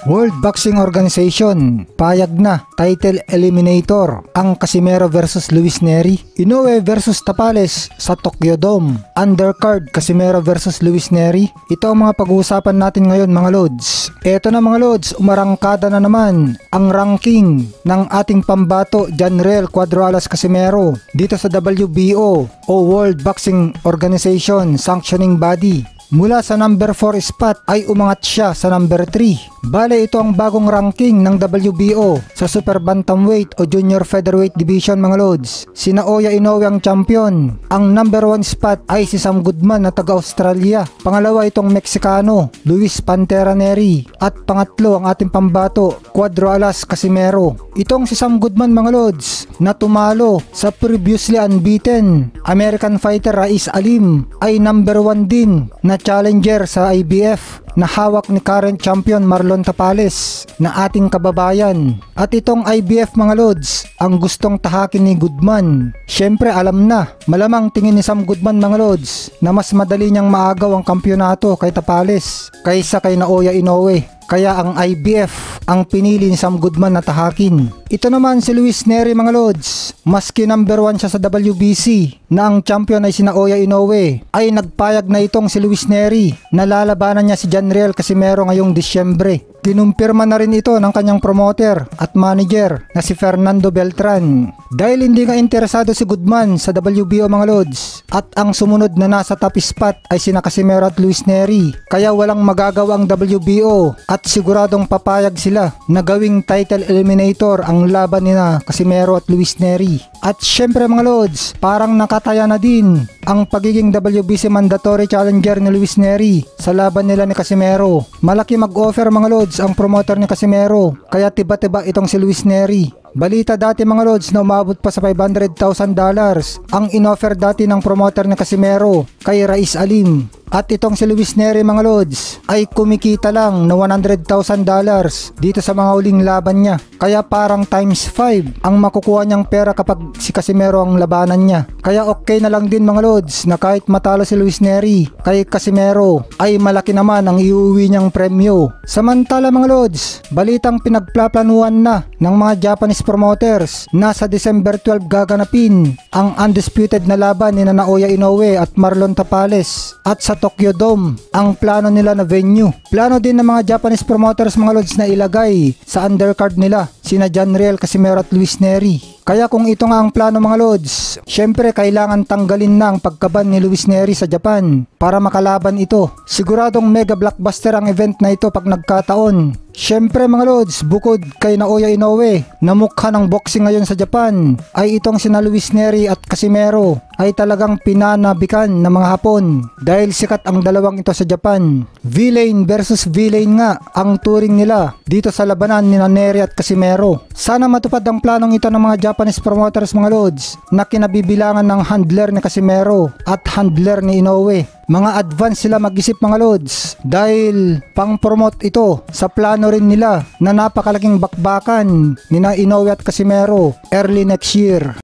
World Boxing Organization, payag na, title eliminator, ang Casimero vs Luis Nery. Inoue vs Tapales sa Tokyo Dome. Undercard, Casimero vs Luis Nery. Ito ang mga pag-uusapan natin ngayon mga lods. Eto na mga lods, umarangkada na naman ang ranking ng ating pambato Janriel Cuadro Alas Casimero dito sa WBO o World Boxing Organization sanctioning body. Mula sa number 4 spot ay umangat siya sa number 3. Bale, ito ang bagong ranking ng WBO sa Super Bantamweight o Junior Featherweight Division mga lods. Si Naoya Inoue ang champion. Ang number 1 spot ay si Sam Goodman na taga-Australia. Pangalawa itong Meksikano, Luis Pantera Nery. At pangatlo ang ating pambato, Cuadro Alas Casimero. Itong si Sam Goodman mga lods na tumalo sa previously unbeaten American fighter Raiz Alim ay number 1 din na challenger sa IBF na hawak ni current champion Marlon Tapales na ating kababayan. At itong IBF mga lods ang gustong tahakin ni Goodman. Syempre alam na, malamang tingin ni Sam Goodman mga lods na mas madali niyang maagaw ang kampyonato kay Tapales kaysa kay Naoya Inoue. Kaya ang IBF ang pinili ni Sam Goodman na tahakin. Ito naman si Luis Nery mga lods. Maski number 1 siya sa WBC na ang champion ay si Naoya Inoue, ay nagpayag na itong si Luis Nery na lalabanan niya si Janriel Casimero ngayong Disyembre. Kinumpirma na rin ito ng kanyang promoter at manager na si Fernando Beltran. Dahil hindi nga interesado si Goodman sa WBO mga lods at ang sumunod na nasa top spot ay sina Casimero at Luis Nery, kaya walang magagawa ang WBO at siguradong papayag sila na gawing title eliminator ang laban nina Casimero at Luis Nery. At syempre mga lods, parang nakataya na din ang pagiging WBC mandatory challenger ni Luis Nery sa laban nila ni Casimero. Malaki mag-offer mga lods ang promoter ni Casimero, kaya tiba-tiba itong si Luis Nery. Balita dati mga lods na umabot pa sa $500,000 ang inoffer dati ng promoter ni Casimero kay Raiz Alim. At itong si Luis Nery mga lods ay kumikita lang na $100,000 dito sa mga huling laban niya. Kaya parang times 5 ang makukuha niyang pera kapag si Casimero ang labanan niya. Kaya okay na lang din mga lods na kahit matalo si Luis Nery kay Casimero ay malaki naman ang iuwi niyang premyo. Samantala mga lods, balitang pinagplaplanuhan na ng mga Japanese promoters na sa December 12 gaganapin ang undisputed na laban ni Naoya Inoue at Marlon Tapales at sa Tokyo Dome ang plano nila na venue. Plano din ng mga Japanese promoters mga lods na ilagay sa undercard nila sina Janriel Casimero at Luis Nery. Kaya kung ito nga ang plano mga lods, syempre kailangan tanggalin na ang pagkaban ni Luis Nery sa Japan para makalaban ito. Siguradong mega blockbuster ang event na ito pag nagkataon. Syempre mga lods, bukod kay Naoya Inoue na mukha ng boxing ngayon sa Japan, ay itong sina Luis Nery at Casimero ay talagang pinanabikan ng mga Hapon dahil sikat ang dalawang ito sa Japan. Villain versus villain nga ang touring nila dito sa labanan ni Nery at Casimero. Sana matupad ang planong ito ng mga Japanese promoters mga lods na kinabibilangan ng handler ni Casimero at handler ni Inoue. Mga advance sila mag-isip mga lods dahil pang-promote ito sa plano rin nila na napakalaking bakbakan ni Inoue at Casimero early next year.